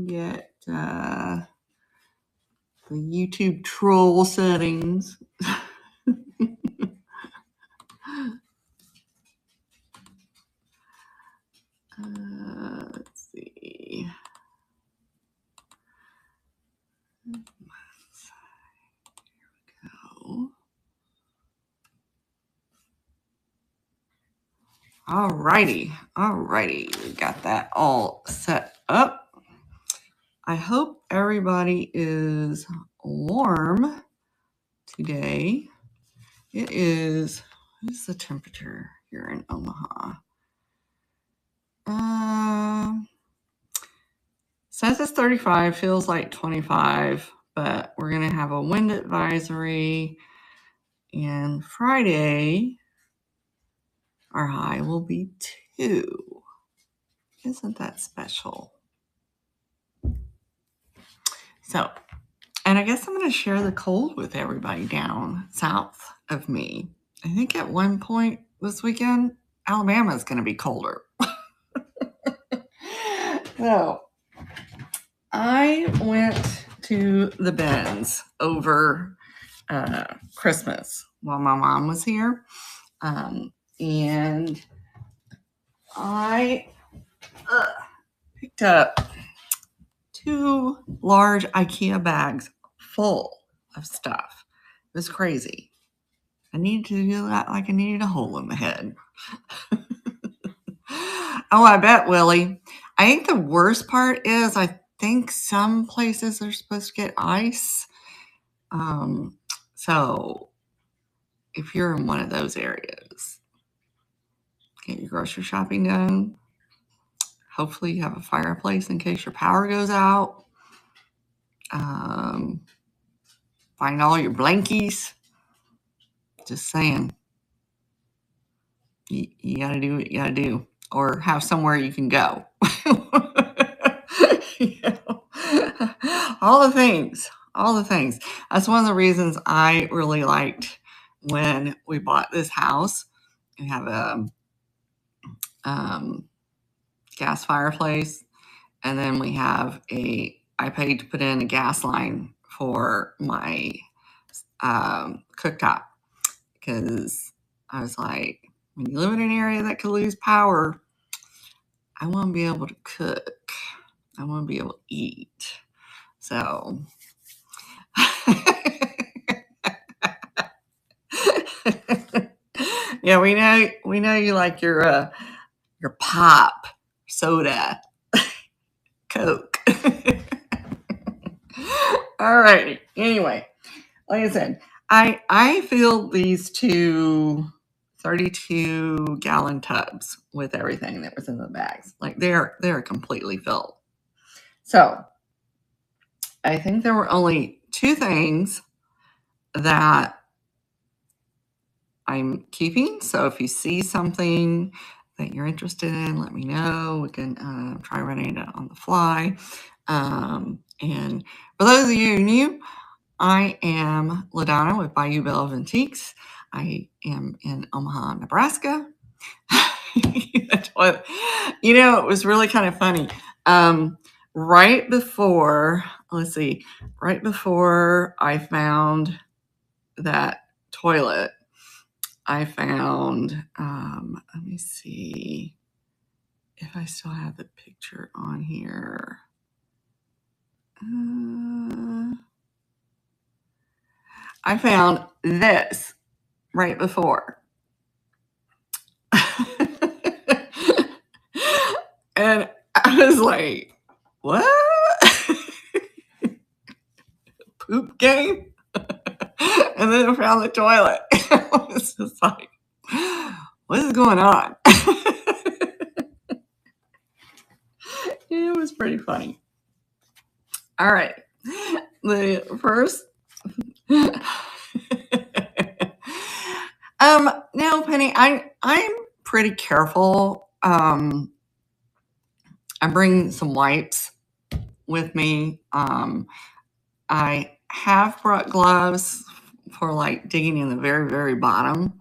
get the YouTube troll settings. Let's see. Here we go. Alrighty, we got that all set up. I hope everybody is warm today. What is the temperature here in Omaha? Says it's 35, feels like 25, but we're going to have a wind advisory. And Friday, our high will be 2. Isn't that special? So, and I guess I'm going to share the cold with everybody down south of me. I think at one point this weekend, Alabama is going to be colder. So, I went to the Benz over Christmas while my mom was here. And I picked up 2 large IKEA bags full of stuff. It was crazy. I needed to do that like I needed a hole in the head. Oh, I bet, Willie. I think the worst part is I think some places are supposed to get ice. So if you're in one of those areas, get your grocery shopping done. Hopefully you have a fireplace in case your power goes out. Find all your blankies. Just saying. You got to do what you got to do. Or have somewhere you can go. You know? All the things. That's one of the reasons I really liked when we bought this house. We have a gas fireplace, and then we have I paid to put in a gas line for my cooktop, because I was like, when you live in an area that could lose power, I want to be able to cook. I want to be able to eat. So yeah, we know you like your pop, soda, Coke. All right. Anyway, like I said, I filled these 2 32-gallon tubs with everything that was in the bags. Like they're completely filled. So I think there were only 2 things that I'm keeping. So if you see something that you're interested in, let me know. We can try running it on the fly. And for those of you who are new, I am LaDonna with Bayou Belle of Antiques. I am in Omaha, Nebraska. It was really kind of funny. Right before I found that toilet, I found, let me see if I still have the picture on here. I found this right before. And I was like, what? Poop game? And then I found the toilet. I was just like, what is going on? It was pretty funny. All right. The first. Now, Penny, I'm pretty careful. I bring some wipes with me. I have brought gloves for like digging in the very, very bottom.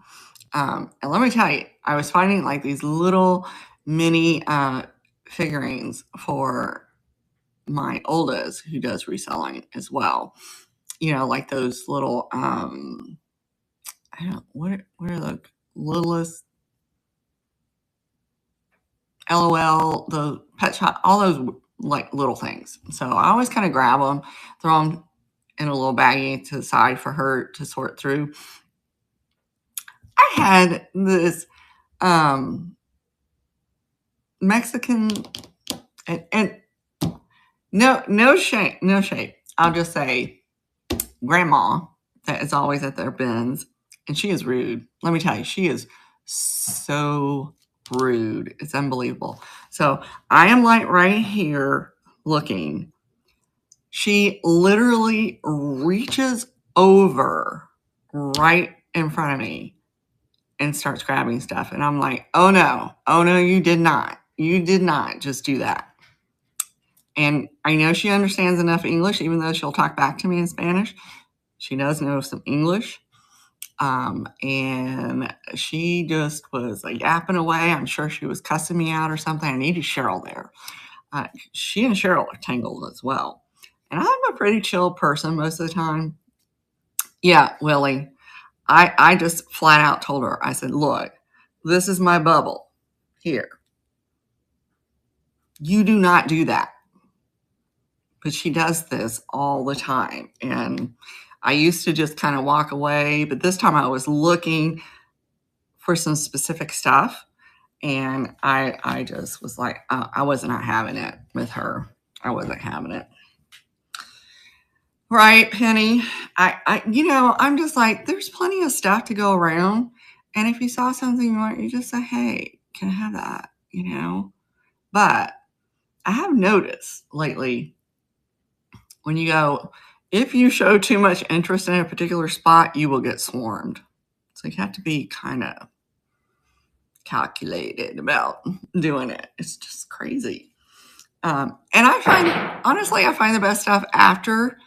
And let me tell you, I was finding like these little mini figurines for my oldest who does reselling as well. Like those little, I don't, what are the littlest, LOL, the pet shop, all those like little things. So I always kind of grab them, throw them in a little baggie to the side for her to sort through. I had this Mexican, and no shame. I'll just say grandma that is always at their bins, and she is rude. Let me tell you, she is so rude. It's unbelievable. So I am like right here looking. She literally reaches over right in front of me and starts grabbing stuff. And I'm like, oh no, you did not. You did not just do that. And I know she understands enough English, even though she'll talk back to me in Spanish. She does know some English. And she just was like yapping away. I'm sure she was cussing me out or something. I needed Cheryl there. She and Cheryl are tangled as well. And I'm a pretty chill person most of the time. Yeah, Willie. I just flat out told her, I said, look, this is my bubble here. You do not do that. But she does this all the time. And I used to just kind of walk away, but this time I was looking for some specific stuff. And I just was like, I was not having it with her. I wasn't having it. Right, Penny. I'm just like, there's plenty of stuff to go around. And if you saw something you want, you just say, hey, can I have that? But I have noticed lately when you go, if you show too much interest in a particular spot, you will get swarmed. So you have to be kind of calculated about doing it. It's just crazy. And I find the best stuff after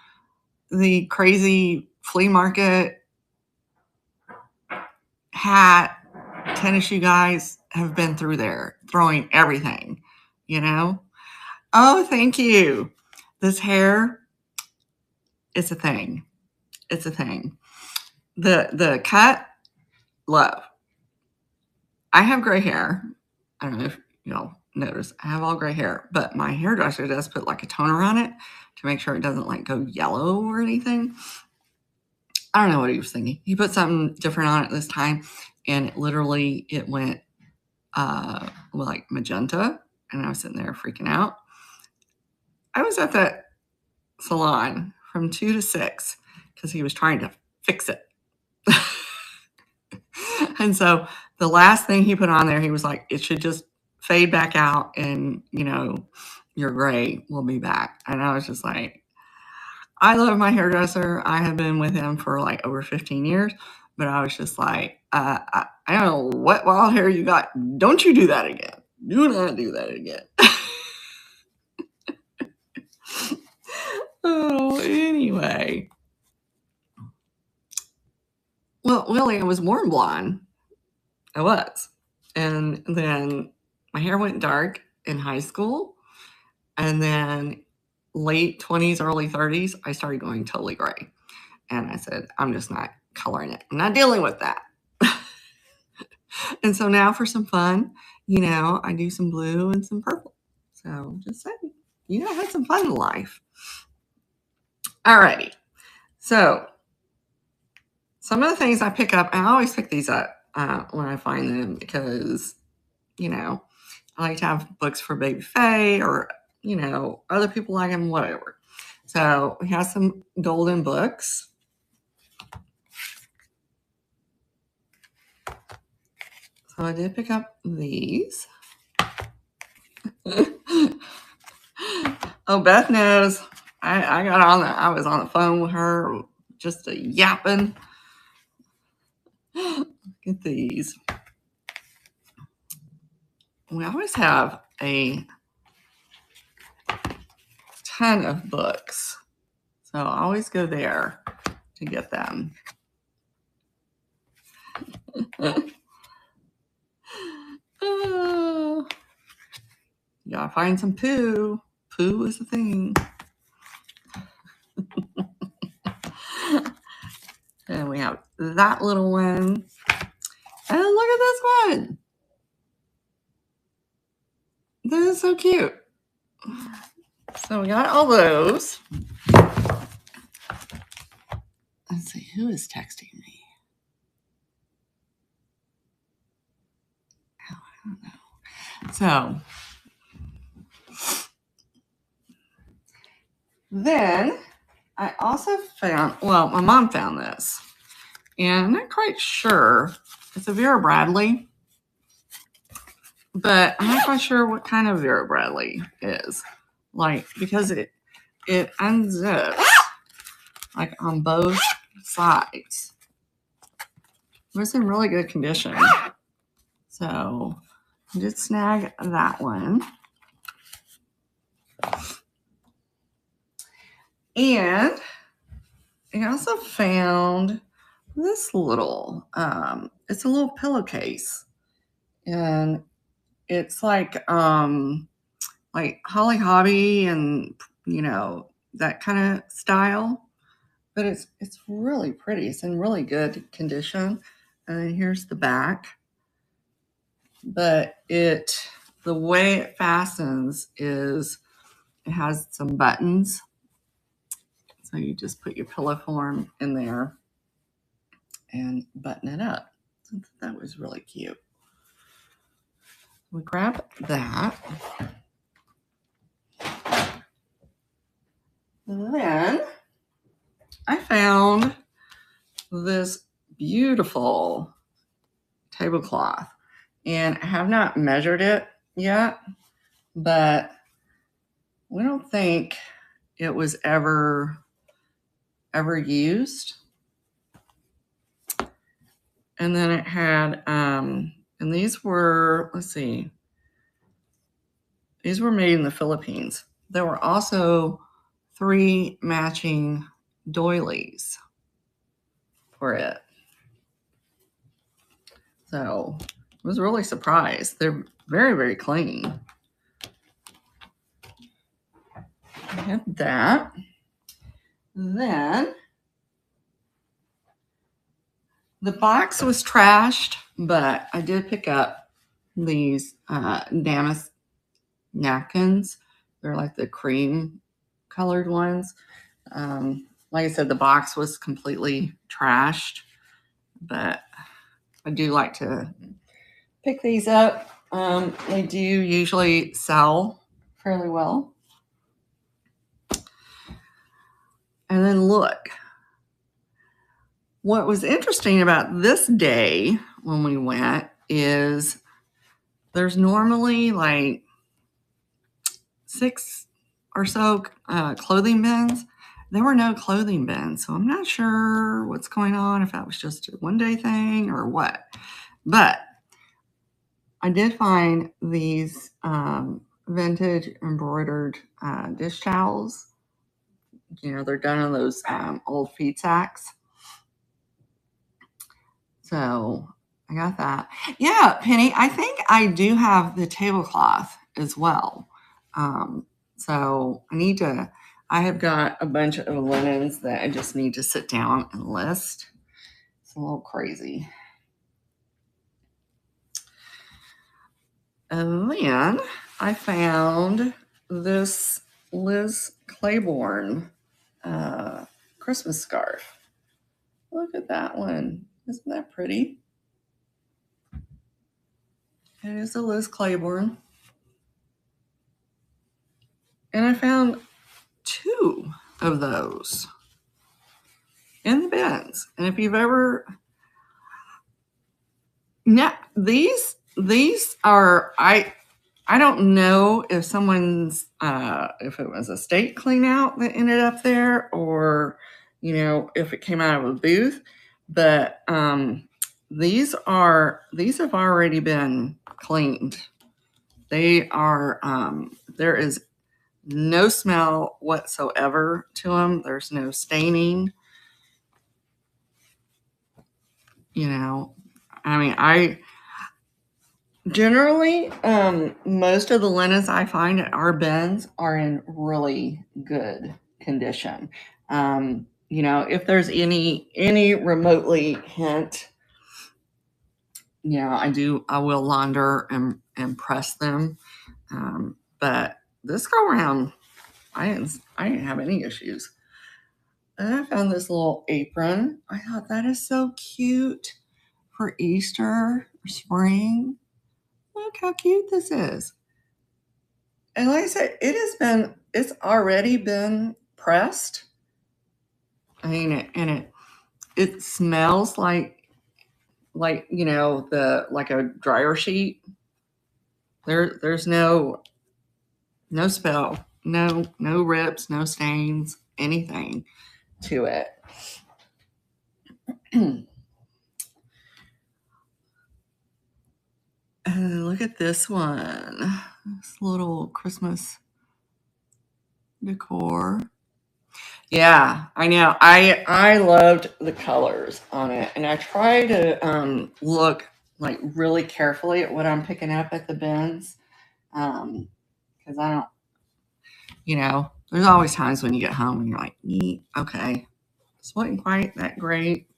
the crazy flea market hat tennis shoe guys have been through there throwing everything, Oh, thank you. This hair, it's a thing. It's a thing. The cut, love. I have gray hair. I don't know if y'all notice. I have all gray hair, but my hairdresser does put like a toner on it to make sure it doesn't like go yellow or anything. I don't know what he was thinking. He put something different on it this time, and it went like magenta, and I was sitting there freaking out. I was at that salon from 2 to 6 because he was trying to fix it. And so the last thing he put on there, he was like, it should just fade back out and, your gray will be back. And I was just like, I love my hairdresser. I have been with him for like over 15 years, but I was just like, I don't know what wild hair you got. Don't you do that again. Do not do that again. Oh, anyway. Well, Willie, I was born blonde. I was. And then my hair went dark in high school. And then late 20s, early 30s, I started going totally gray. And I said, I'm just not coloring it. I'm not dealing with that. And so now for some fun, I do some blue and some purple. So just saying, I had some fun in life. Alrighty. So some of the things I pick up, and I always pick these up when I find them because, I like to have books for Baby Faye or, other people like them, whatever. So we have some golden books. So I did pick up these. Oh, Beth knows. I got on I was on the phone with her, just yapping. Look at these. We always have a ton of books. So I always go there to get them. You gotta find some poo poo is a thing. And we have that little one. And look at this one. That is so cute. So we got all those. Let's see, who is texting me? Oh, I don't know. So then I also found, well, my mom found this. And I'm not quite sure. It's a Vera Bradley. But I'm not quite sure what kind of Vera Bradley is. Like, because it unzips like on both sides. It was in really good condition. So I did snag that one. And I also found this little, it's a little pillowcase. And it's like Holly Hobby and, you know, that kind of style. But it's really pretty. It's in really good condition. And here's the back. But the way it fastens is it has some buttons. So you just put your pillow form in there and button it up. So that was really cute. We grab that. And then I found this beautiful tablecloth. And I have not measured it yet, but we don't think it was ever used. And then it had, and these were, let's see, these were made in the Philippines. There were also 3 matching doilies for it. So I was really surprised. They're very, very clean. I had that. Then the box was trashed, but I did pick up these damask napkins. They're like the cream colored ones. Like I said, the box was completely trashed, but I do like to pick these up. They do usually sell fairly well. And then look, what was interesting about this day when we went is there's normally like 6 or so clothing bins. There were no clothing bins, so I'm not sure what's going on, if that was just a one-day thing or what. But I did find these vintage embroidered dish towels. You know, they're done on those old feed sacks. So I got that. Yeah, Penny, I think I do have the tablecloth as well. So I have got a bunch of linens that I just need to sit down and list. It's a little crazy. And then I found this Liz Claiborne Christmas scarf. Look at that one. Isn't that pretty? It is a Liz Claiborne. And I found 2 of those in the bins. And if you've ever, now these are, I don't know if someone's, if it was a state clean out that ended up there, or, you know, if it came out of a booth, but these have already been cleaned. They are, there is no smell whatsoever to them. There's no staining. You know, I mean, Generally, most of the linens I find at our bins are in really good condition. If there's any remotely hint, I will launder and press them. But this go around, I didn't have any issues. And I found this little apron. I thought that is so cute for Easter or spring. Look how cute this is. And like I said, it's already been pressed. I mean, it smells like like a dryer sheet. There's no spill, no rips, no stains, anything to it. Look at this one. This little Christmas decor. Yeah, I know. I loved the colors on it, and I try to look like really carefully at what I'm picking up at the bins, because I don't. There's always times when you get home and you're like, okay, this wasn't quite that great,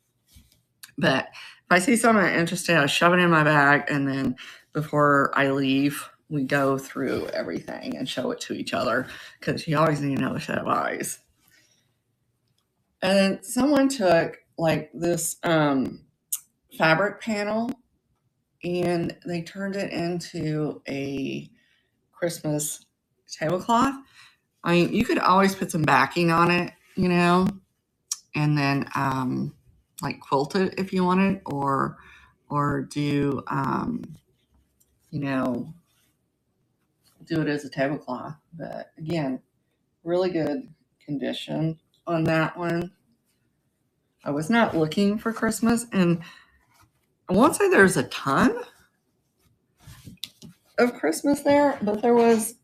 but if I see something I'm interested, I shove it in my bag, and then before I leave, we go through everything and show it to each other because you always need another set of eyes. And then someone took like this fabric panel and they turned it into a Christmas tablecloth. I mean, you could always put some backing on it, and then like quilt it if you wanted, or do do it as a tablecloth. But again, really good condition on that one. I was not looking for Christmas, and I won't say there's a ton of Christmas there, but there was.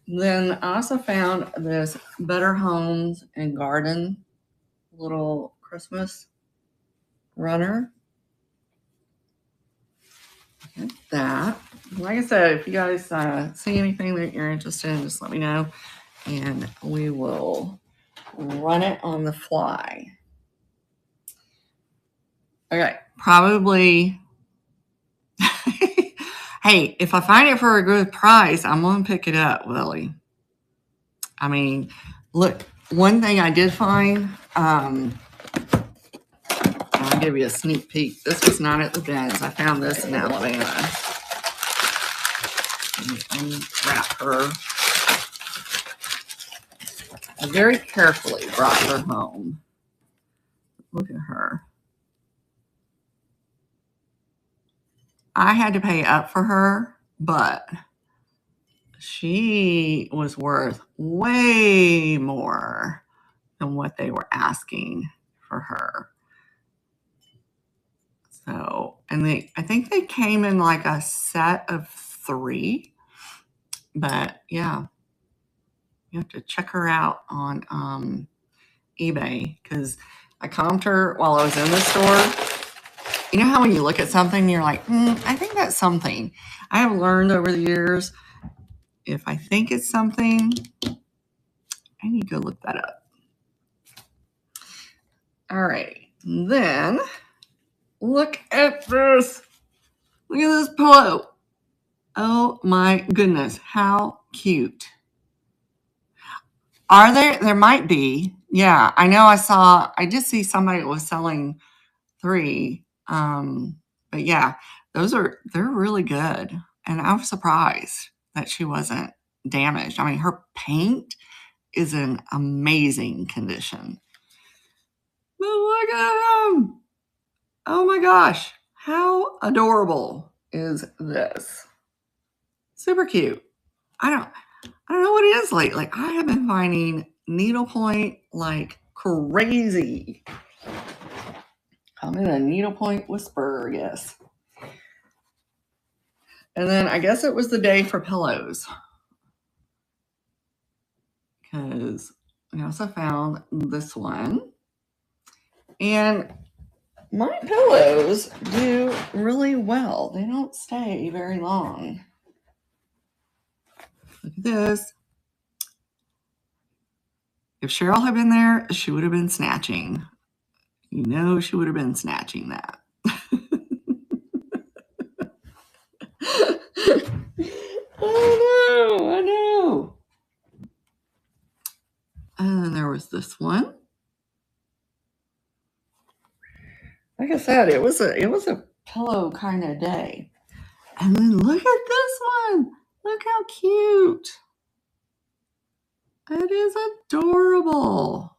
Then I also found this Better Homes and Garden little Christmas runner. Look at that. Like I said, if you guys see anything that you're interested in, just let me know, and we will run it on the fly. Okay, probably. Hey, if I find it for a good price, I'm going to pick it up, Lily. I mean, look, one thing I did find, I'll give you a sneak peek. This was not at the bins. I found this in Alabama. Let me unwrap her. I very carefully brought her home. Look at her. I had to pay up for her, but she was worth way more than what they were asking for her. So, and I think they came in like a set of 3, but yeah, you have to check her out on eBay because I comped her while I was in the store. You know how when you look at something, you're like, I think that's something. I have learned over the years, if I think it's something, I need to go look that up. All right. Then look at this. Look at this pillow. Oh my goodness. How cute. Are there? There might be. Yeah. I know I did see somebody that was selling 3. But yeah, they're really good. And I was surprised that she wasn't damaged. I mean, her paint is in amazing condition. But look at them. Oh my gosh. How adorable is this? Super cute. I don't know what it is lately. I have been finding needlepoint like crazy. I'm in a needlepoint whisper, yes. And then I guess it was the day for pillows. Because I also found this one. And my pillows do really well. They don't stay very long. Look at this. If Cheryl had been there, she would have been snatching. You know, she would have been snatching that. I know. And then there was this one. Like I said, it was a pillow kind of day. And then look at this one. Look how cute. It is adorable.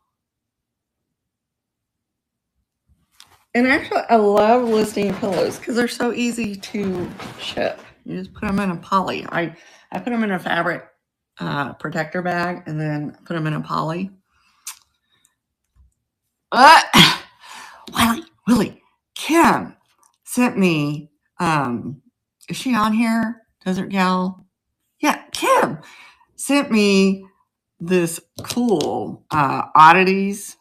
And actually, I love listing pillows because they're so easy to ship. You just put them in a poly. I put them in a fabric protector bag and then put them in a poly. Willie, Kim sent me, is she on here? Desert Gal? Yeah, Kim sent me this cool oddities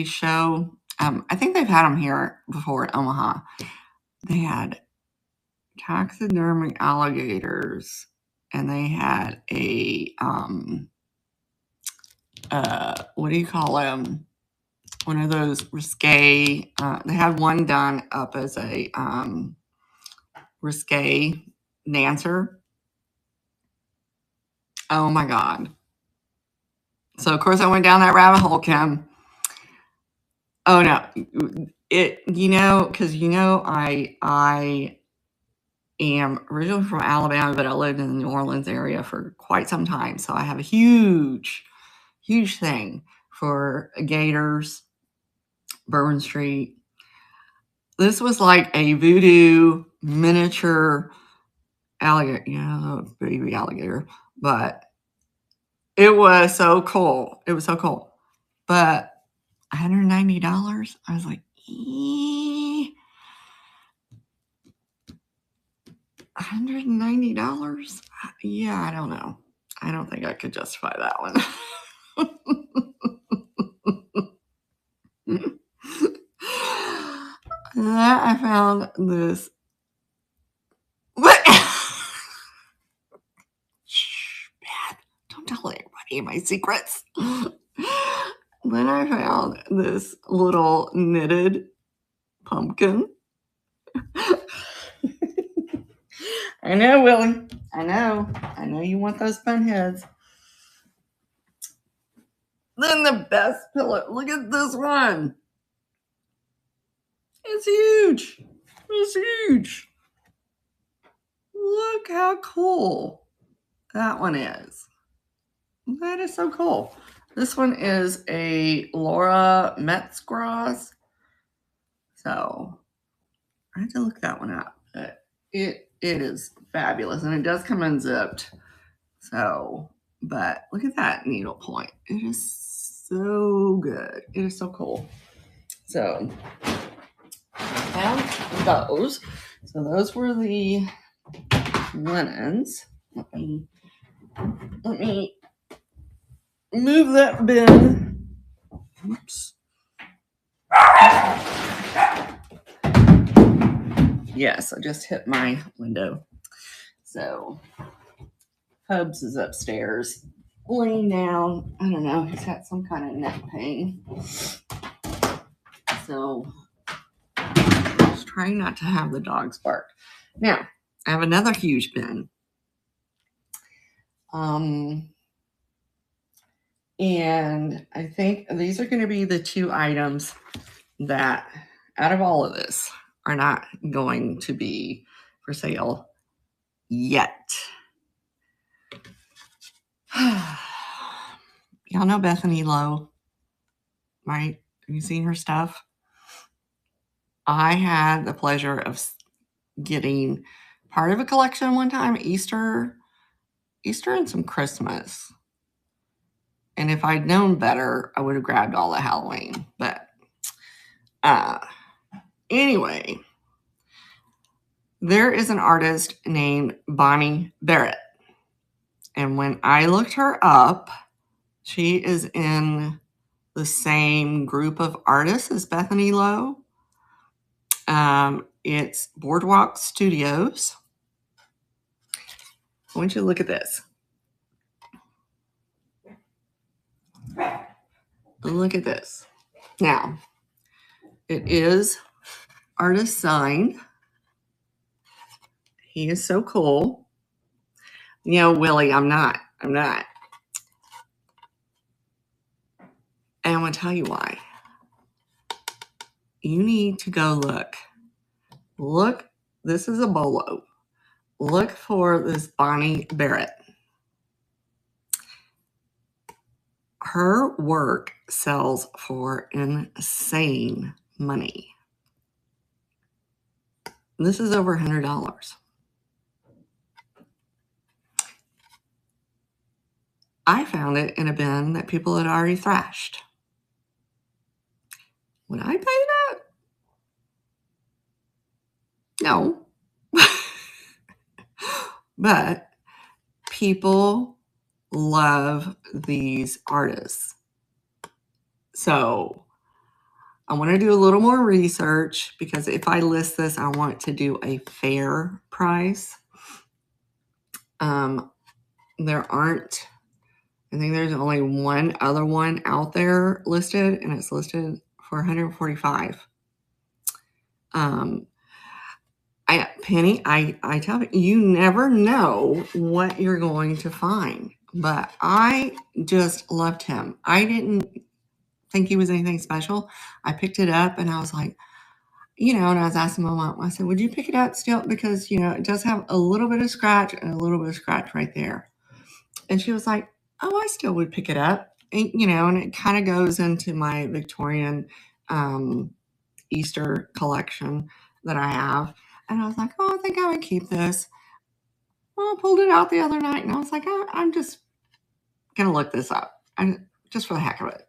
show. I think they've had them here before in Omaha. They had taxidermy alligators, and they had a what do you call them? One of those risque. They had one done up as a risque dancer. Oh my God! So of course I went down that rabbit hole, Kim. Oh no, because I am originally from Alabama, but I lived in the New Orleans area for quite some time. So I have a huge thing for gators, Bourbon Street. This was like a voodoo miniature alligator, baby alligator, but it was so cool. It was so cool. But $190, I was like, $190? Yeah, I don't know. I don't think I could justify that one. I found this. What? Shh, Beth, don't tell everybody my secrets. Then I found this little knitted pumpkin. I know, Willie. I know you want those fun heads. Then the best pillow. Look at this one. It's huge. It's huge. Look how cool that one is. That is so cool. This one is a Laura Metzgross. So I had to look that one up. It is fabulous, and it does come unzipped. So, but look at that needle point. It is so good. It is so cool. So I found those. So those were the linens. Let me move that bin. Oops. Yes, I just hit my window. So Hubs is upstairs, laying down. I don't know. He's got some kind of neck pain. So just trying not to have the dogs bark. Now, I have another huge bin. And I think these are going to be the two items that, out of all of this, are not going to be for sale yet. Y'all know Bethany Lowe, right? Have you seen her stuff? I had the pleasure of getting part of a collection one time, Easter and some Christmas. And if I'd known better, I would have grabbed all the Halloween. But anyway, there is an artist named Bonnie Barrett. And when I looked her up, she is in the same group of artists as Bethany Lowe. It's Boardwalk Studios. I want you to look at this. Look at this. Now, it is artist signed. He is so cool. You know, Willie, I'm not. And I'm going to tell you why. You need to go look. Look, this is a bolo. Look for this Bonnie Barrett. Her work sells for insane money. This is over $100. I found it in a bin that people had already thrashed. Would I pay that? No. But people love these artists. So I want to do a little more research because if I list this, I want to do a fair price. There aren't, I think there's only one other one out there listed, and it's listed for $145. Penny, I tell you, you never know what you're going to find. But I just loved him. I didn't think he was anything special. I picked it up and I was like, you know, and I was asking my mom, I said, would you pick it up still? Because, you know, it does have a little bit of scratch and a little bit of scratch right there. And she was like, oh, I still would pick it up. And, you know, and it kind of goes into my Victorian Easter collection that I have. And I was like, oh, I think I would keep this. Well, I pulled it out the other night and I was like, I'm just going to look this up. And just for the heck of it.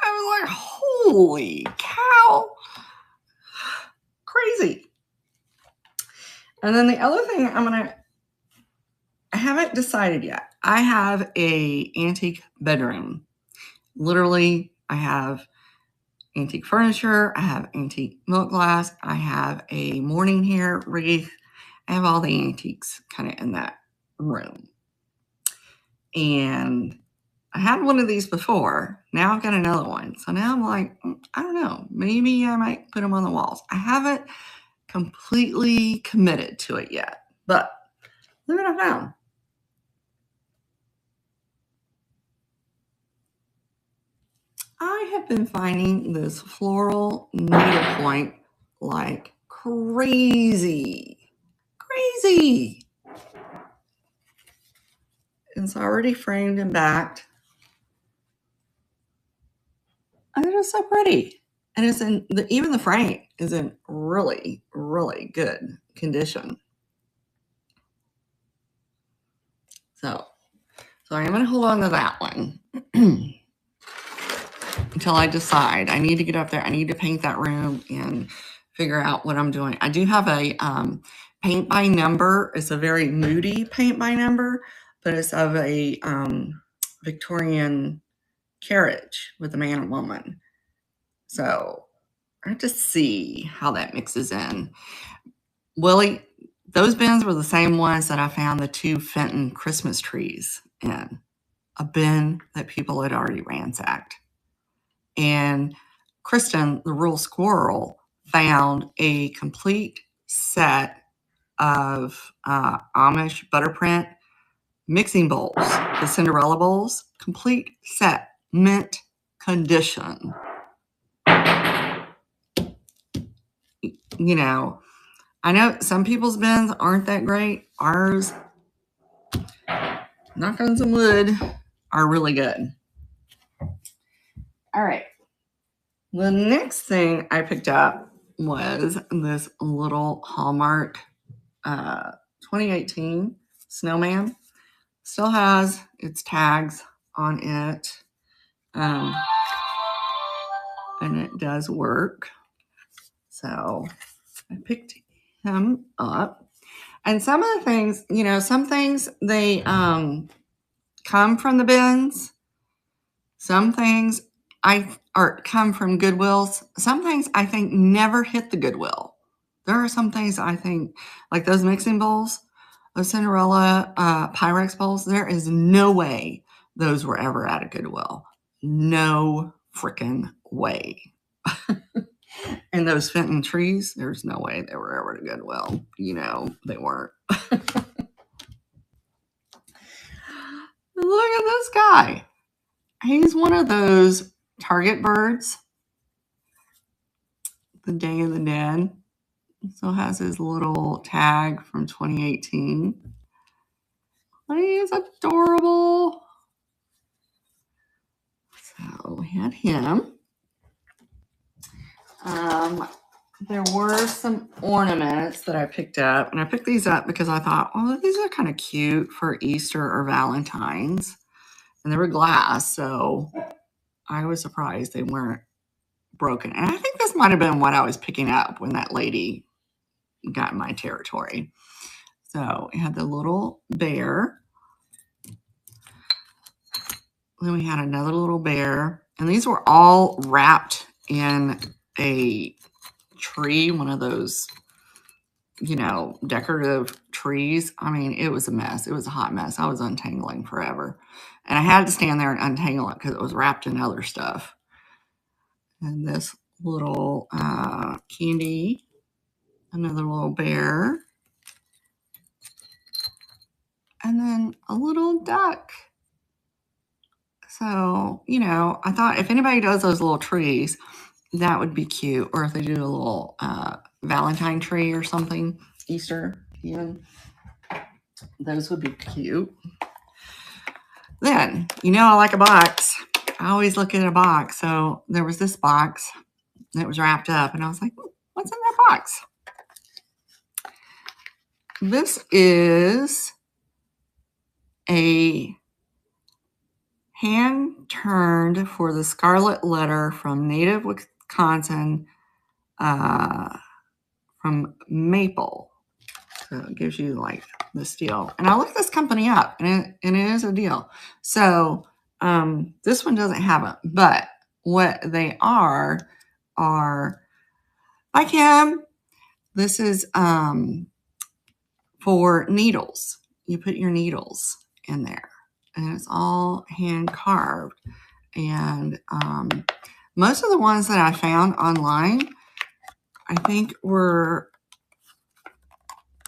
I was like, holy cow. Crazy. And then the other thing I haven't decided yet. I have a antique bedroom. Literally, I have antique furniture. I have antique milk glass. I have a morning hair wreath. I have all the antiques kind of in that room. And I had one of these before. Now I've got another one. So now I'm like, I don't know. Maybe I might put them on the walls. I haven't completely committed to it yet. But look what I found. I have been finding this floral needlepoint like crazy. Crazy. It's already framed and backed. And it is so pretty. And it's in even the frame is in really, really good condition. So I am going to hold on to that one until I decide. I need to get up there. I need to paint that room and figure out what I'm doing. I do have a paint by number. It's a very moody paint by number, but it's of a Victorian carriage with a man and woman. So I have to see how that mixes in. Willie, those bins were the same ones that I found the 2 Fenton Christmas trees in. A bin that people had already ransacked. And Kristen, the rural squirrel, found a complete set of Amish butterprint mixing bowls, the Cinderella bowls, complete set, mint condition. You know, I know some people's bins aren't that great. Ours, knock on some wood, are really good. All right. The next thing I picked up was this little Hallmark 2018 snowman. Still has its tags on it. And it does work. So I picked him up. And some of the things, you know, some things they come from the bins. Some things or come from Goodwills. Some things I think never hit the Goodwill. There are some things I think, like those mixing bowls, those Cinderella Pyrex bowls, there is no way those were ever at a Goodwill. No freaking way. And those Fenton trees, there's no way they were ever at a Goodwill. You know, they weren't. Look at this guy. He's one of those Target birds. The Day of the Dead. Still has his little tag from 2018. He is adorable. So we had him. There were some ornaments that I picked up, and I picked these up because I thought, oh, these are kind of cute for Easter or Valentine's. And they were glass, so I was surprised they weren't broken. And I think this might have been what I was picking up when that lady got in my territory. So it had the little bear. Then we had another little bear. And these were all wrapped in a tree, one of those, you know, decorative trees. I mean, it was a mess. It was a hot mess. I was untangling forever. And I had to stand there and untangle it because it was wrapped in other stuff. And this little candy, another little bear, and then a little duck. So, you know, I thought if anybody does those little trees, that would be cute. Or if they do a little Valentine tree or something, Easter even, those would be cute. Then, you know, I like a box. I always look at a box. So there was this box that was wrapped up, and I was like, what's in that box? This is a hand turned for the Scarlet Letter from Native Wisconsin, from maple. So it gives you like this deal. And I looked this company up, and it is a deal. So this one doesn't have it, but what they are like him. This is for needles. You put your needles in there, and it's all hand carved. And most of the ones that I found online, I think were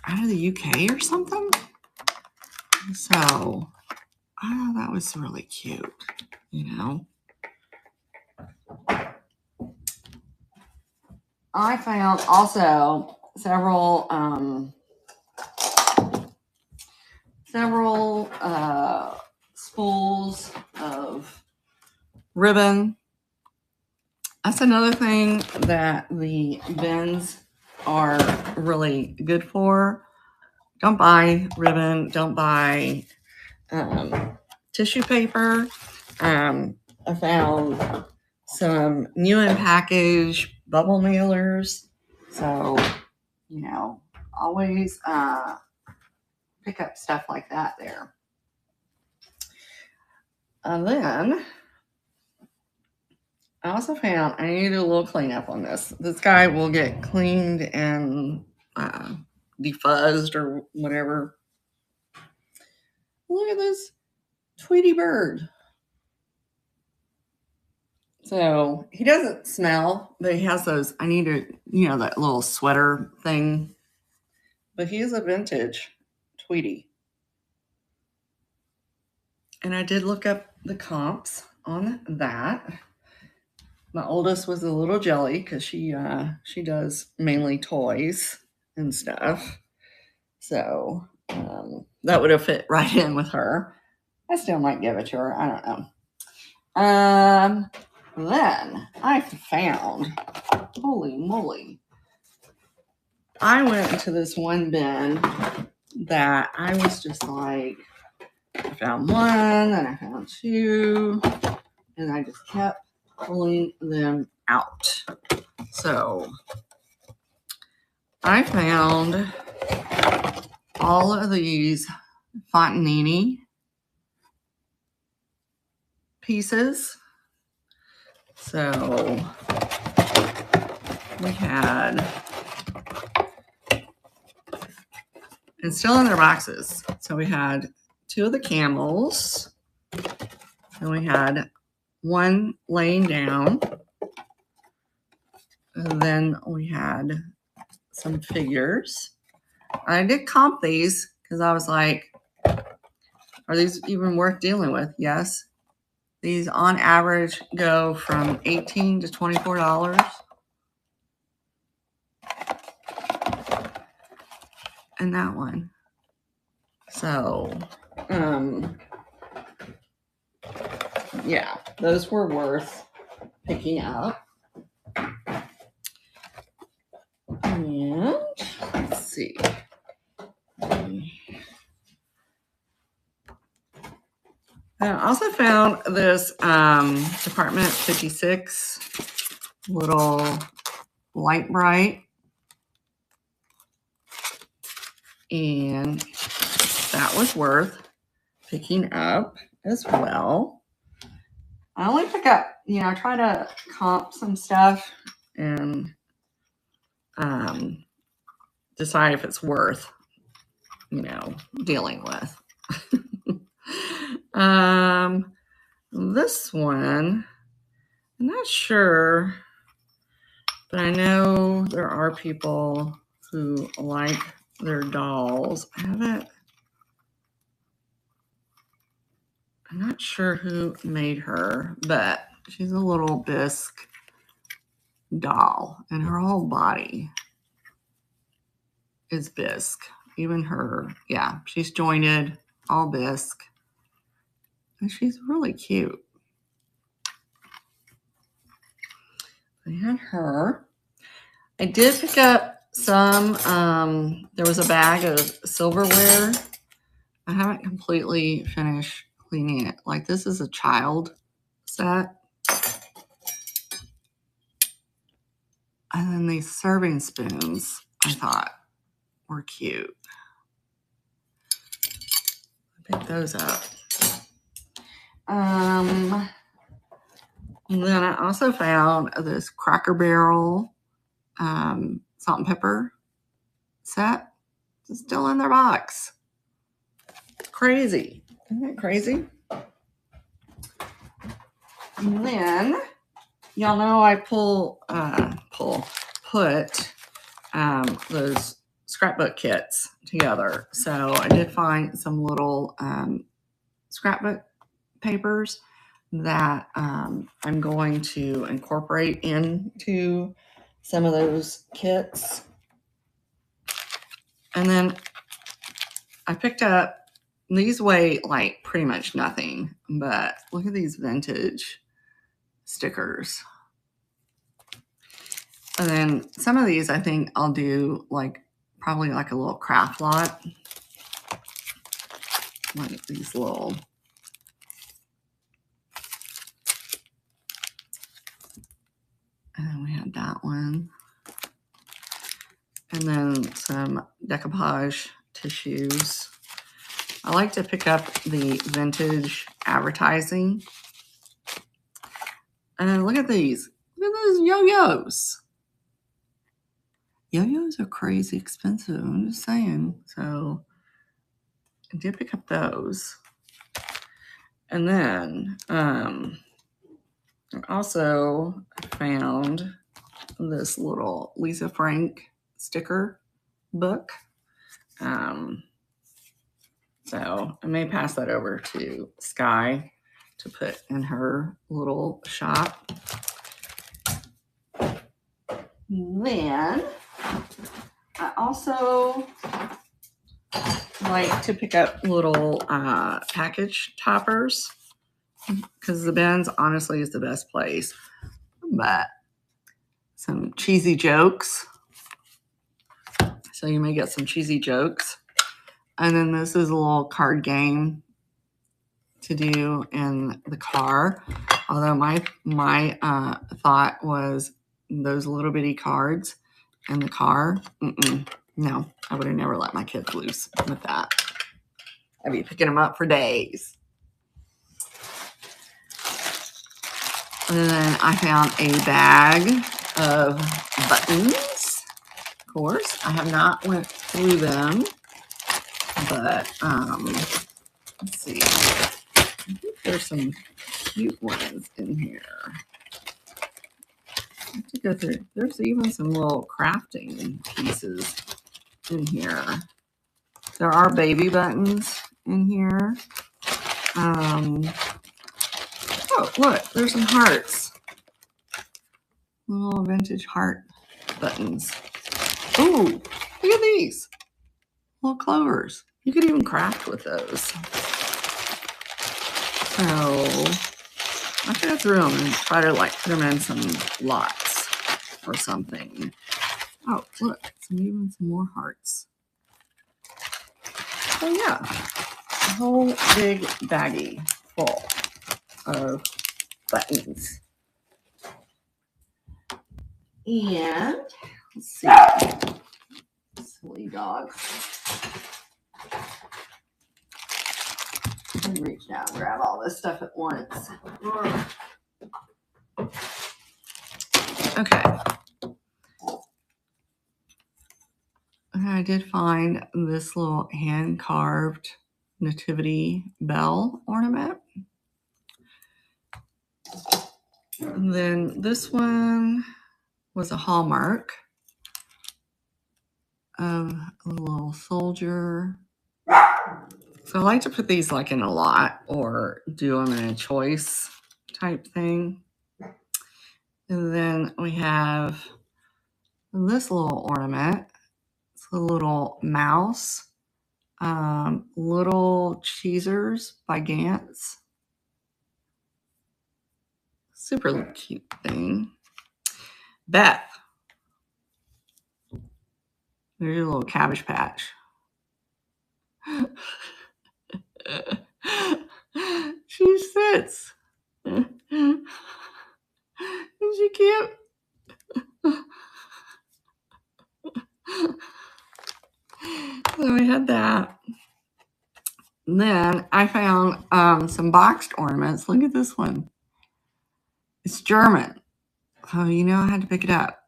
out of the UK or something. So I thought that was really cute, you know. I found also several spools of ribbon. That's another thing that the bins are really good for. Don't buy ribbon. Don't buy tissue paper. I found some new and packaged bubble mailers. So, you know, always pick up stuff like that there. And then I also found I need to do a little cleanup on this. This guy will get cleaned and defuzzed or whatever. Look at this Tweety bird. So he doesn't smell, but he has those, I need to, you know, that little sweater thing. But he is a vintage Tweety. And I did look up the comps on that. My oldest was a little jelly because she does mainly toys and stuff. So that would have fit right in with her. I still might give it to her. I don't know. Then I found, holy moly, I went into this one bin that I was just like, I found one and I found two, and I just kept pulling them out. So I found all of these Fontanini pieces. So we had, and still in their boxes. So we had 2 of the camels, and we had 1 laying down, and then we had some figures. I did comp these because I was like, are these even worth dealing with? Yes. These on average go from $18 to $24. And that one. So, yeah, those were worth picking up. And let's see. I also found this Department 56 little light bright. And that was worth picking up as well. I only pick up, I try to comp some stuff and decide if it's worth, dealing with. This one, I'm not sure, but I know there are people who like their dolls. I'm not sure who made her, but she's a little bisque doll, and her whole body is bisque. Even her, yeah, she's jointed, all bisque. And she's really cute. I had her. I did pick up some, there was a bag of silverware. I haven't completely finished cleaning it. Like, this is a child set. And then these serving spoons, I thought, were cute. I picked those up. And then I also found this Cracker Barrel salt and pepper set. It's still in their box. It's crazy. Isn't that crazy? And then, y'all know I put those scrapbook kits together. So I did find some little scrapbook papers that I'm going to incorporate into some of those kits. And then I picked up, these weigh like pretty much nothing, but look at these vintage stickers. And then some of these I think I'll do probably like a little craft lot. Like these little, and then we had that one. And then some decoupage tissues. I like to pick up the vintage advertising. And then look at these. Look at those yo-yos. Yo-yos are crazy expensive. I'm just saying. So I did pick up those. And then I also found this little Lisa Frank sticker book. So I may pass that over to Sky to put in her little shop. Then I also like to pick up little package toppers because the bins honestly is the best place. But some cheesy jokes. So you may get some cheesy jokes. And then this is a little card game to do in the car. Although my thought was those little bitty cards in the car. No, I would have never let my kids loose with that. I'd be picking them up for days. And then I found a bag of buttons. Of course, I have not went through them, but let's see. I think there's some cute ones in here. I have to go through. There's even some little crafting pieces in here. There are baby buttons in here. Oh, look, there's some hearts. Little vintage heart buttons. Ooh, look at these. Little clovers. You could even craft with those. So I could go through them and try to like put them in some lots or something. Oh, look, even some more hearts. So yeah, a whole big baggie full of buttons. And let's see, silly dog. Let me reach down and grab all this stuff at once. Okay. I did find this little hand-carved nativity bell ornament. And then this one was a hallmark of a little soldier. So I like to put these like in a lot or do them in a choice type thing. And then we have this little ornament. It's a little mouse. Little Cheesers by Gantz. Super cute thing. Beth. There's your little Cabbage Patch. She sits. Isn't she cute? So we had that. And then I found some boxed ornaments. Look at this one. It's German. So you know I had to pick it up.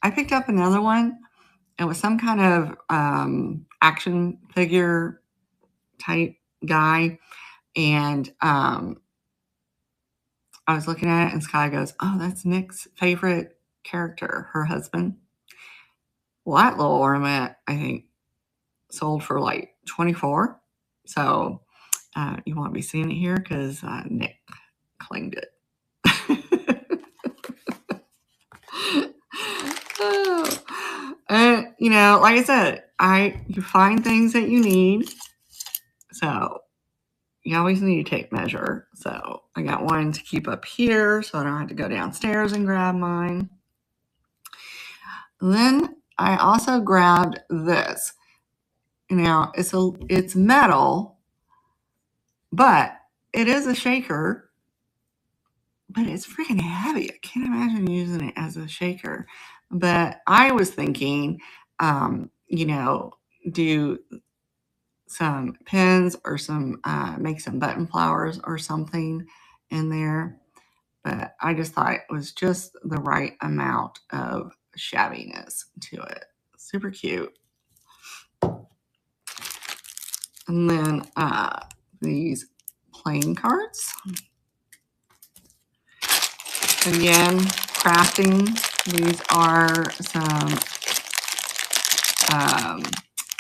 I picked up another one. It was some kind of action figure type guy. And I was looking at it and Sky goes, oh, that's Nick's favorite character, her husband. Well, that little ornament, I think, sold for like $24. So you won't be seeing it here because Nick claimed it. And you know, like I said, you find things that you need. So you always need to take measure. So I got one to keep up here so I don't have to go downstairs and grab mine. And then I also grabbed this. Now it's metal, but it is a shaker, but it's freaking heavy. I can't imagine using it as a shaker. But I was thinking, you know, do some pins or some make some button flowers or something in there. But I just thought it was just the right amount of shabbiness to it. Super cute. And then these playing cards. Again, crafting. These are some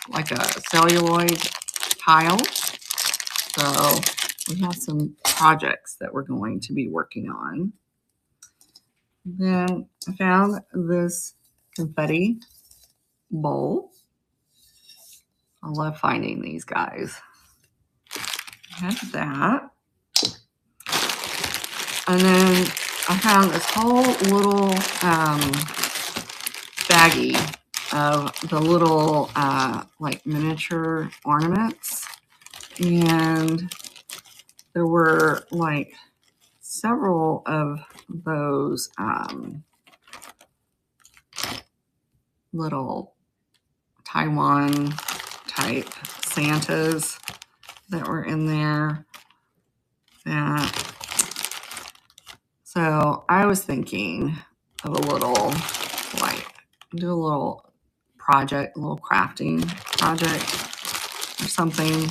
like a celluloid tile. So we have some projects that we're going to be working on. Then I found this confetti bowl. I love finding these guys. I have that. And then I found this whole little baggie of the little like miniature ornaments. And there were like several of those little Taiwan type Santas that were in there. So I was thinking of a little, like, do a little project, a little crafting project or something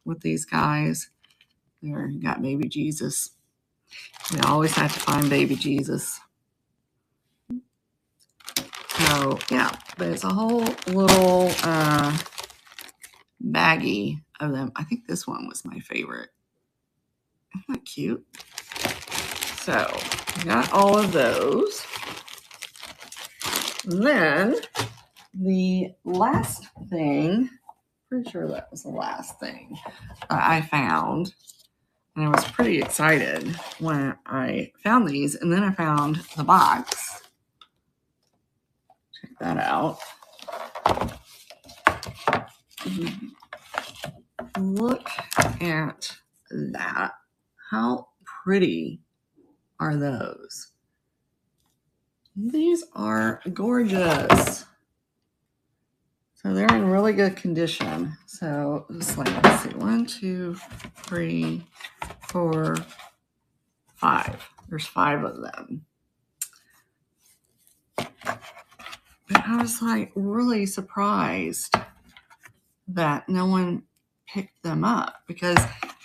with these guys. There, you got baby Jesus. We always have to find baby Jesus. So yeah, but it's a whole little baggie of them. I think this one was my favorite. Isn't that cute? So I got all of those. And then the last thing, pretty sure that was the last thing that I found. And I was pretty excited when I found these. And then I found the box. Check that out. Look at that. How pretty are those? These are gorgeous. So they're in really good condition. So just like, let's see, 1, 2, 3, 4, 5. There's 5 of them. But I was like really surprised that no one picked them up, because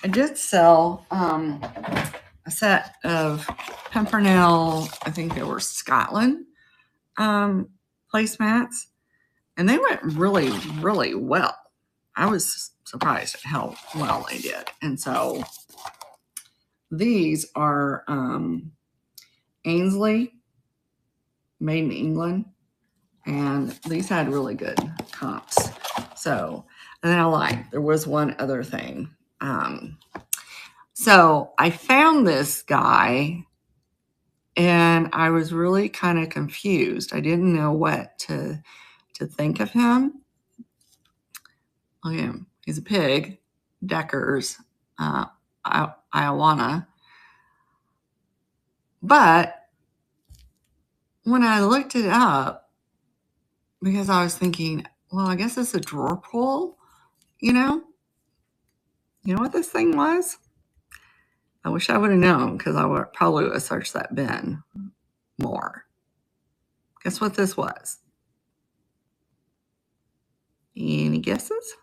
I did sell a set of Pimpernel, I think they were Scotland placemats, and they went really, really well. I was surprised at how well they did. And so these are Ainsley, made in England, and these had really good comps. So, and then there was one other thing. So I found this guy and I was really kind of confused. I didn't know what to think of him. Look at him. He's a pig, Deckers, Iowana. But when I looked it up, because I was thinking, well, I guess it's a drawer pull, you know? You know what this thing was? I wish I would have known, because I would probably have searched that bin more. Guess what this was? Any guesses?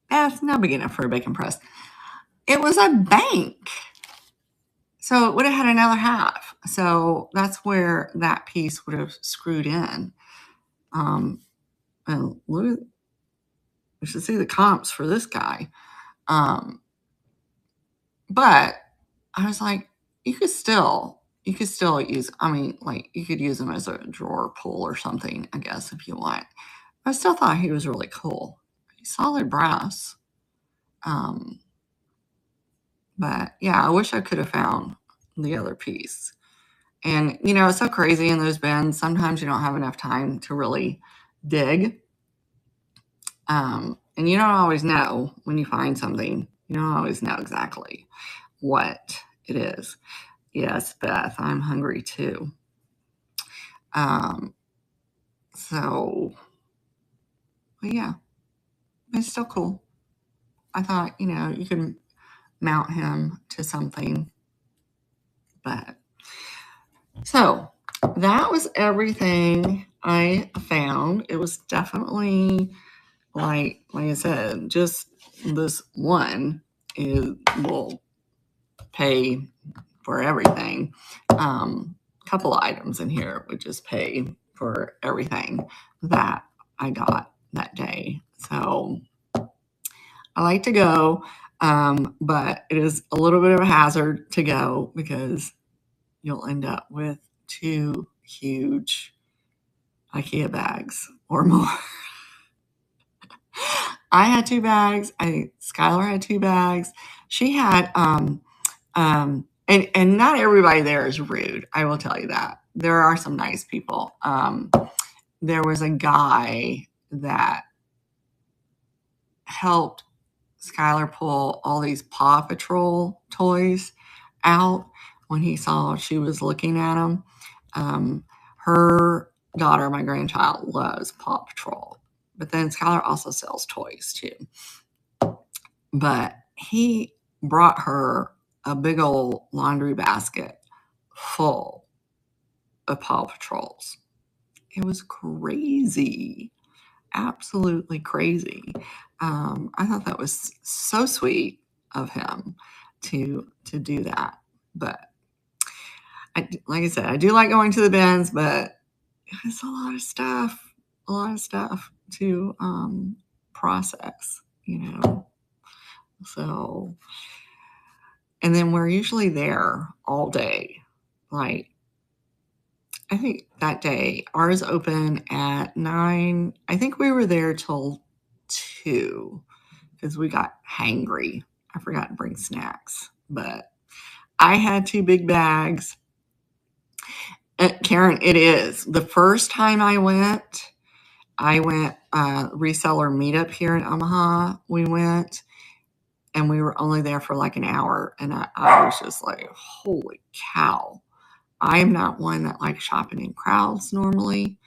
That's not big enough for a bacon press. It was a bank. So it would have had another half. So that's where that piece would have screwed in. And look, you should see the comps for this guy. But I was like, you could still use, I mean, like, you could use him as a drawer pull or something, I guess, if you want. I still thought he was really cool. Solid brass. But yeah, I wish I could have found the other piece. And, you know, it's so crazy in those bins. Sometimes you don't have enough time to really dig. And you don't always know when you find something. You don't always know exactly what it is. Yes, Beth, I'm hungry too. So, but yeah, it's still cool. I thought, you know, you can mount him to something. But so that was everything I found. It was definitely, like I said, just this one will pay for everything. Couple of items in here would just pay for everything that I got that day. So I like to go, but it is a little bit of a hazard to go, because you'll end up with 2 huge IKEA bags or more. I had 2 bags. Skylar had 2 bags. She had, and not everybody there is rude. I will tell you that. There are some nice people. There was a guy that helped Skylar pull all these Paw Patrol toys out when he saw she was looking at them. Her daughter, my grandchild, loves Paw Patrol. But then Skylar also sells toys too. but he brought her a big old laundry basket full of Paw Patrols. It was crazy, absolutely crazy. I thought that was so sweet of him to do that. But like I said, I do like going to the bins, but it's a lot of stuff to process, you know. So, and then we're usually there all day. Like, I think that day ours open at 9. I think we were there till 2 because we got hangry. I forgot to bring snacks, but I had 2 big bags. Karen, it is. The first time I went reseller meetup here in Omaha. We went and we were only there for like an hour. And I was just like, holy cow. I'm not one that likes shopping in crowds normally.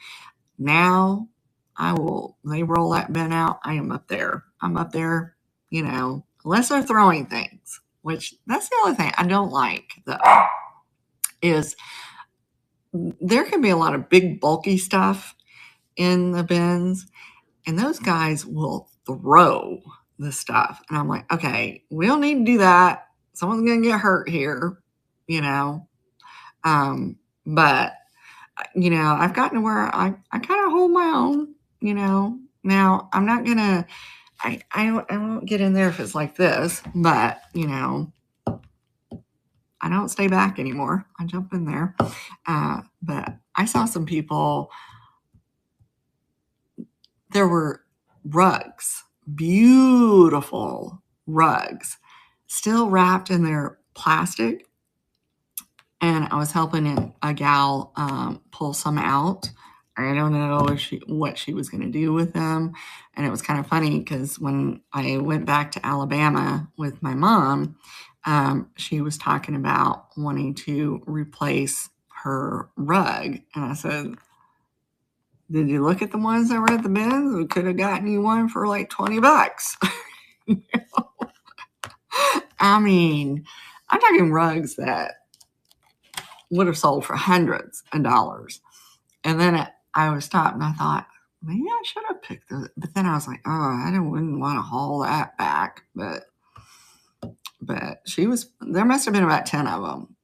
Now they roll that bin out. I am up there. I'm up there, you know, unless they're throwing things, which that's the other thing I don't like though, is there can be a lot of big bulky stuff in the bins and those guys will throw the stuff. And I'm like, okay, we don't need to do that. Someone's going to get hurt here, you know. But, you know, I've gotten to where I kind of hold my own, you know. Now, I'm not going to, I won't get in there if it's like this, but, you know, I don't stay back anymore. I jump in there. But I saw some people, there were rugs, beautiful rugs, still wrapped in their plastic. And I was helping a gal pull some out. I don't know what she was going to do with them. And it was kind of funny because when I went back to Alabama with my mom, she was talking about wanting to replace her rug. And I said, did you look at the ones that were at the bins? We could have gotten you one for like $20. You know? I mean, I'm talking rugs that would have sold for hundreds of dollars. And then I was stopped and I thought, maybe I should have picked those. But then I was like, oh, wouldn't want to haul that back. But there must have been about 10 of them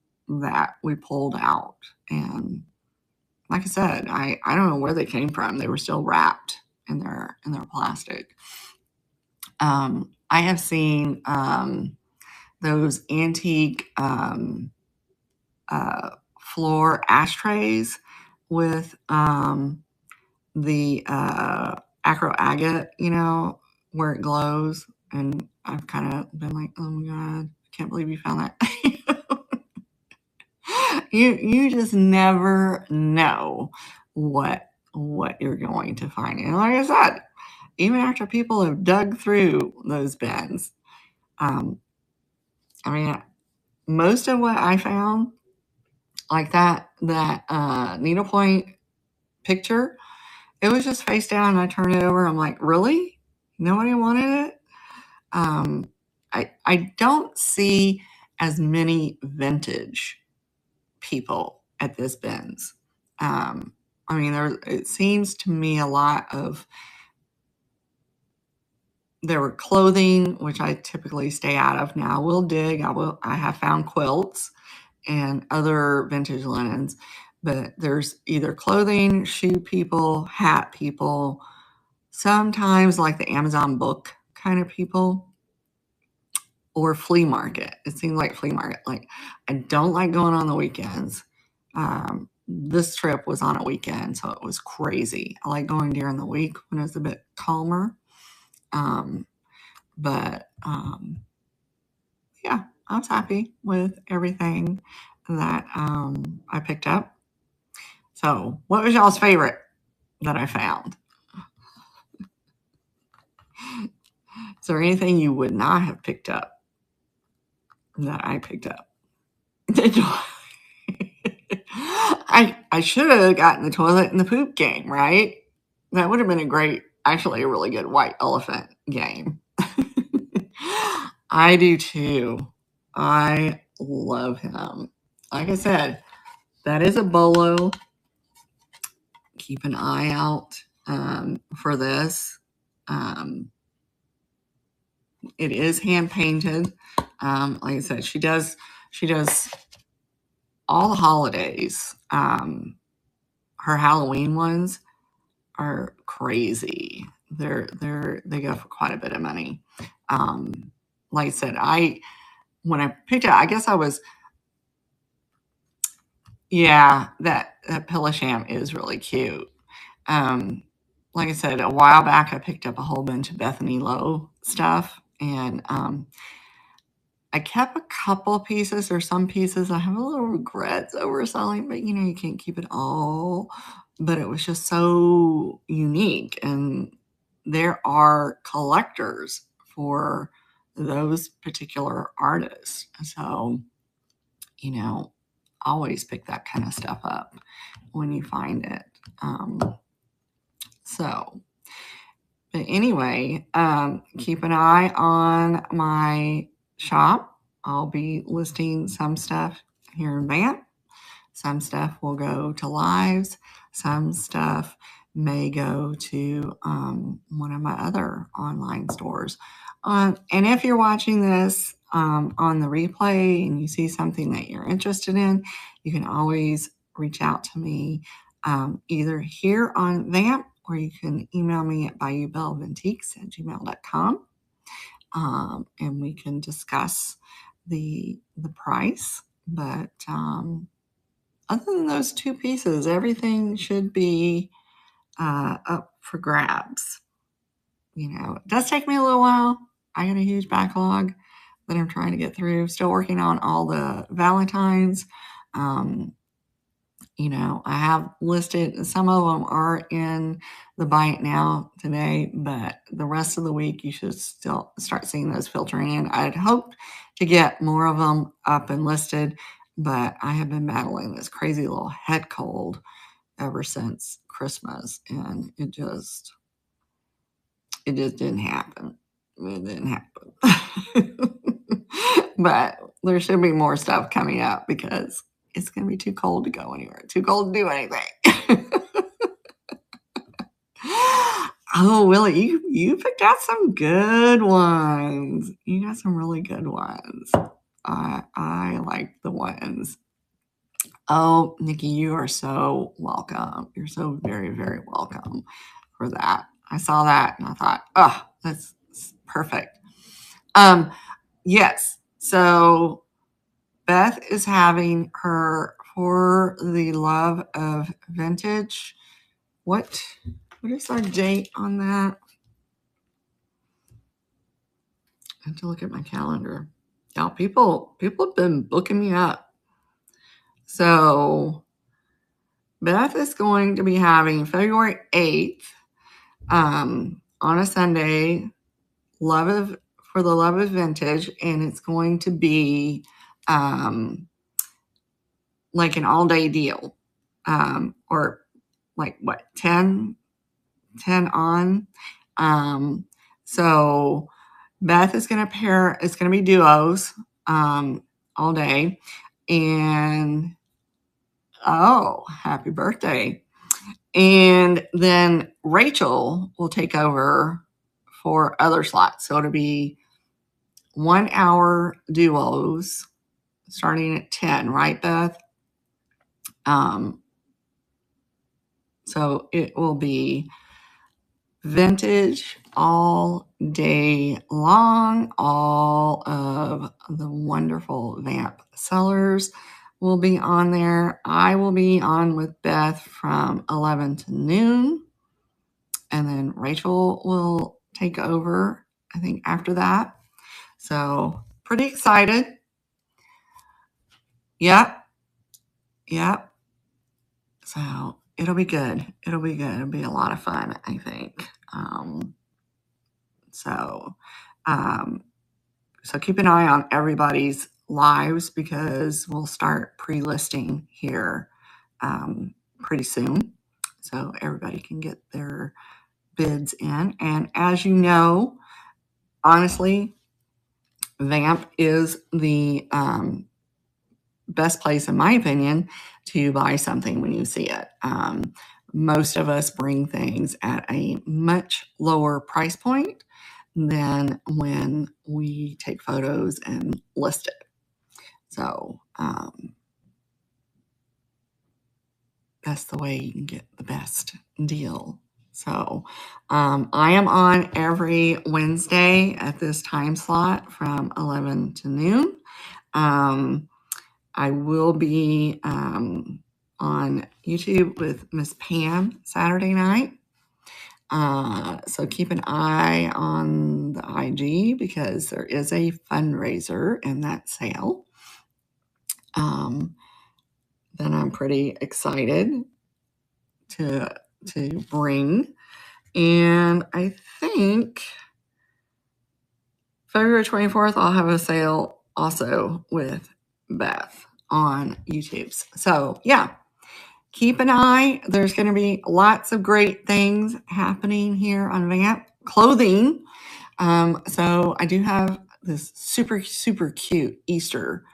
that we pulled out. And like I said, I don't know where they came from. They were still wrapped in their plastic. I have seen those antique floor ashtrays with the acro agate, you know, where it glows. And I've kind of been like, oh my God, I can't believe you found that. You just never know what you're going to find. And like I said, even after people have dug through those bins, I mean, most of what I found, like that needlepoint picture, it was just face down. And I turned it over. I'm like, really? Nobody wanted it? I don't see as many vintage people at this bins. I mean, it seems to me a lot of, there were clothing, which I typically stay out of. Now I will dig. I have found quilts and other vintage linens, but there's either clothing, shoe people, hat people, sometimes like the Amazon book kind of people, or flea market. It seems like flea market. Like, I don't like going on the weekends. This trip was on a weekend, so it was crazy. I like going during the week when it's a bit calmer. But yeah, I was happy with everything that I picked up. So, what was y'all's favorite that I found? Is there anything you would not have picked up that I picked up? I should have gotten the toilet and the poop game, right? That would have been a really good white elephant game. I do too. I love him. Like I said, that is a bolo. Keep an eye out for this. Um, it is hand painted. Like I said, she does all the holidays. Her Halloween ones are crazy. They go for quite a bit of money. Like I said, when I picked it, I guess I was, yeah, that Pillasham is really cute. Um, like I said, a while back, I picked up a whole bunch of Bethany Lowe stuff, and I kept a couple pieces or some pieces. I have a little regrets over selling, but you can't keep it all. But it was just so unique, and there are collectors for those particular artists. So, always pick that kind of stuff up when you find it. So, but anyway, keep an eye on my shop. I'll be listing some stuff here in Banff. Some stuff will go to lives. Some stuff may go to one of my other online stores. And if you're watching this on the replay and you see something that you're interested in, you can always reach out to me either here on Vamp, or you can email me at bayoubellevantiques@gmail.com, and we can discuss the price. But other than those two pieces, everything should be up for grabs. It does take me a little while. I got a huge backlog that I'm trying to get through. Still working on all the Valentines. I have listed, some of them are in the Buy It Now today, but the rest of the week you should still start seeing those filtering in. I'd hoped to get more of them up and listed, but I have been battling this crazy little head cold ever since Christmas, and it just didn't happen. It didn't happen. But there should be more stuff coming up because it's going to be too cold to go anywhere, too cold to do anything. Oh, Willie, you picked out some good ones. You got some really good ones. I like the ones. Oh, Nikki, you are so welcome. You're so very, very welcome for that. I saw that and I thought, oh, that's perfect. Yes. So Beth is having her For the Love of Vintage. What is our date on that? I have to look at my calendar. Yeah, people have been booking me up. So Beth is going to be having February 8th on a Sunday, For the Love of Vintage, and it's going to be like an all-day deal, or like what, 10 on. So Beth is going to it's going to be duos all day. And oh, happy birthday. And then Rachel will take over for other slots. So it'll be 1 hour duos starting at 10, right, Beth? So it will be vintage all day long. All of the wonderful Vamp sellers will be on there. I will be on with Beth from 11 to noon. And then Rachel will take over, I think, after that. So pretty excited. Yep. So it'll be good. It'll be a lot of fun, I think. So keep an eye on everybody's lives because we'll start pre-listing here pretty soon. So everybody can get their bids in. And as you know, honestly, Vamp is the best place, in my opinion, to buy something when you see it. Most of us bring things at a much lower price point than when we take photos and list it. So that's the way you can get the best deal. So I am on every Wednesday at this time slot from 11 to noon. I will be on YouTube with Miss Pam Saturday night. So keep an eye on the IG because there is a fundraiser in that sale. Then I'm pretty excited to bring. And I think February 24th, I'll have a sale also with Beth on YouTube. So yeah, keep an eye. There's going to be lots of great things happening here on Vamp clothing. So I do have this super, super cute Easter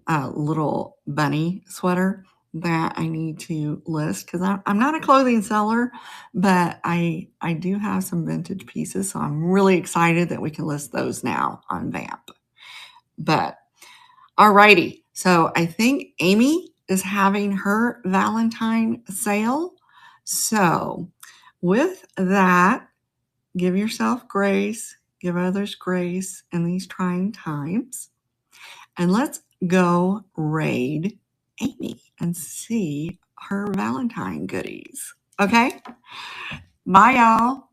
little bunny sweater that I need to list because I'm not a clothing seller, but I do have some vintage pieces. So I'm really excited that we can list those now on Vamp. But alrighty. So I think Amy is having her Valentine sale. So with that, give yourself grace, give others grace in these trying times. And let's go raid Amy and see her Valentine goodies. Okay? Bye, y'all.